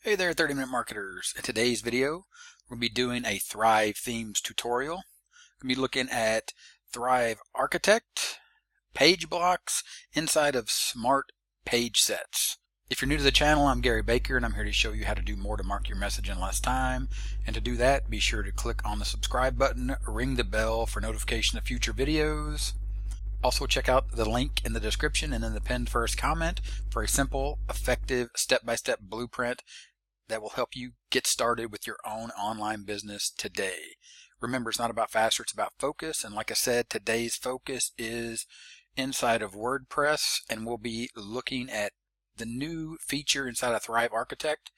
Hey there, 30-minute marketers. In today's video, we'll be doing a Thrive Themes tutorial. We'll be looking at Thrive Architect, page blocks inside of smart page sets. If you're new to the channel, I'm Gary Baker, and I'm here to show you how to do more to market your message in less time. And to do that, be sure to click on the subscribe button, ring the bell for notification of future videos. Also, check out the link in the description and in the pinned first comment for a simple, effective, step-by-step blueprint that will help you get started with your own online business today. Remember, it's not about faster, it's about focus. And like I said, today's focus is inside of WordPress, and we'll be looking at the new feature inside of Thrive Architect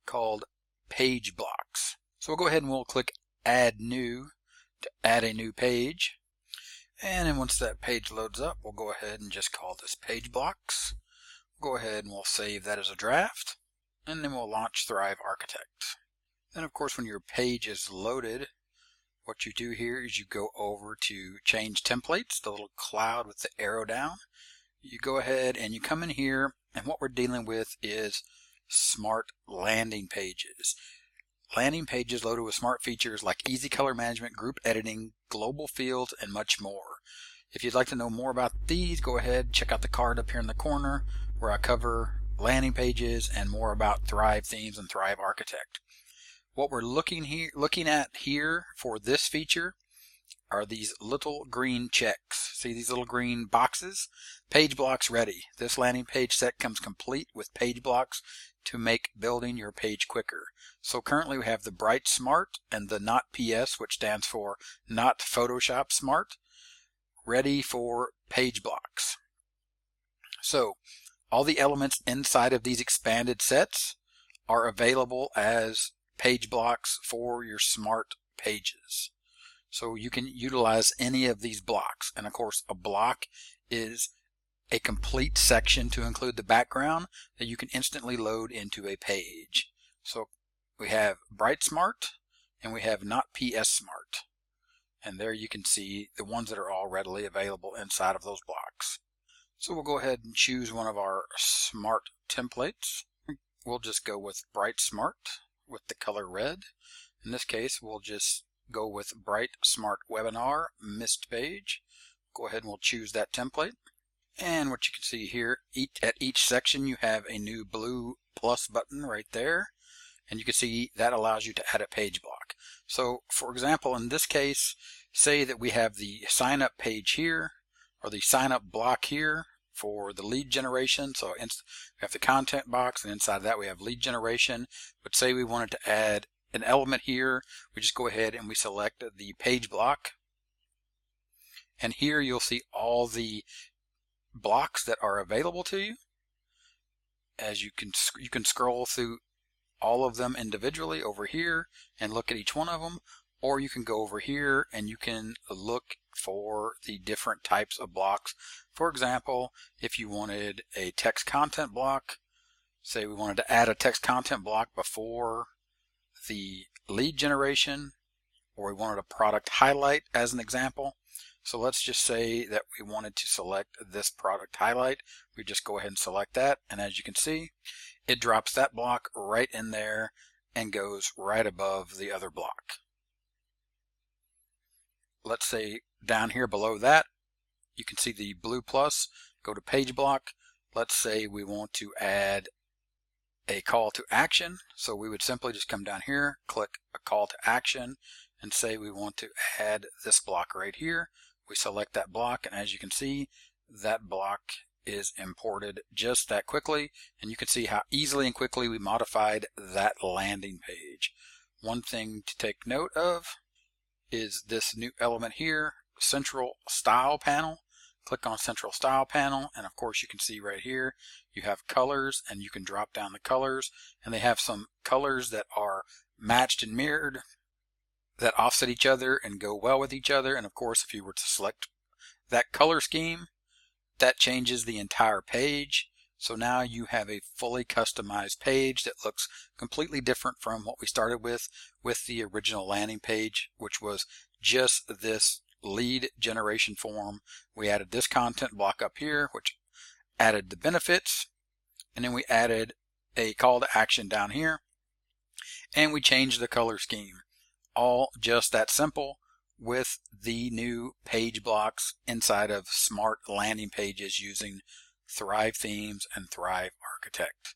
called page blocks. So we'll go ahead and we'll click Add New to add a new page. And then once that page loads up, we'll go ahead and just call this page blocks. We'll go ahead and we'll save that as a draft. And then we'll launch Thrive Architect. Then of course when your page is loaded, what you do here is you go over to change templates, the little cloud with the arrow down. You go ahead and you come in here, and what we're dealing with is smart landing pages. Landing pages loaded with smart features like easy color management, group editing, global fields, and much more. If you'd like to know more about these, go ahead, check out the card up here in the corner where I cover landing pages and more about Thrive Themes and Thrive Architect. What we're looking at here for this feature are these little green checks. See these little green boxes? Page blocks ready. This landing page set comes complete with page blocks to make building your page quicker. So currently we have the Bright Smart and the Not PS, which stands for Not Photoshop Smart, ready for page blocks. So all the elements inside of these expanded sets are available as page blocks for your smart pages. So you can utilize any of these blocks. And of course, a block is a complete section to include the background that you can instantly load into a page. So we have Bright Smart and we have Not PS Smart. And there you can see the ones that are all readily available inside of those blocks. So we'll go ahead and choose one of our smart templates. We'll just go with Bright Smart with the color red. In this case, we'll just go with Bright Smart Webinar Mist Page. Go ahead and we'll choose that template. And what you can see here, at each section you have a new blue plus button right there. And you can see that allows you to add a page block. So for example, in this case, say that we have the sign up page here, or the sign up block here for the lead generation. So we have the content box, and inside of that we have lead generation. But say we wanted to add an element here, we just go ahead and we select the page block. And here you'll see all the blocks that are available to you. As you can scroll through all of them individually over here and look at each one of them, or you can go over here and you can look for the different types of blocks. For example, if you wanted a text content block, say we wanted to add a text content block before the lead generation, or we wanted a product highlight as an example. So let's just say that we wanted to select this product highlight. We just go ahead and select that, and as you can see, it drops that block right in there and goes right above the other block. Let's say down here below that, you can see the blue plus. Go to page block. Let's say we want to add a call to action. So we would simply just come down here, click a call to action, and say we want to add this block right here. We select that block, and as you can see, that block is imported just that quickly, and you can see how easily and quickly we modified that landing page. One thing to take note of is this new element here, Central Style Panel. Click on Central Style Panel, and of course you can see right here you have colors, and you can drop down the colors, and they have some colors that are matched and mirrored that offset each other and go well with each other. And of course, if you were to select that color scheme, that changes the entire page. So now you have a fully customized page that looks completely different from what we started with the original landing page, which was just this lead generation form. We added this content block up here, which added the benefits, and then we added a call to action down here. and we changed the color scheme. All just that simple with the new page blocks inside of Smart Landing Pages using Thrive Themes and Thrive Architect.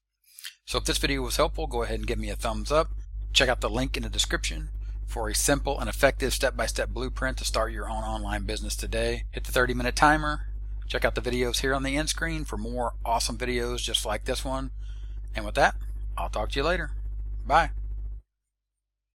So if this video was helpful, go ahead and give me a thumbs up. Check out the link in the description for a simple and effective step-by-step blueprint to start your own online business today. Hit the 30-minute timer. Check out the videos here on the end screen for more awesome videos just like this one. And with that, I'll talk to you later. Bye.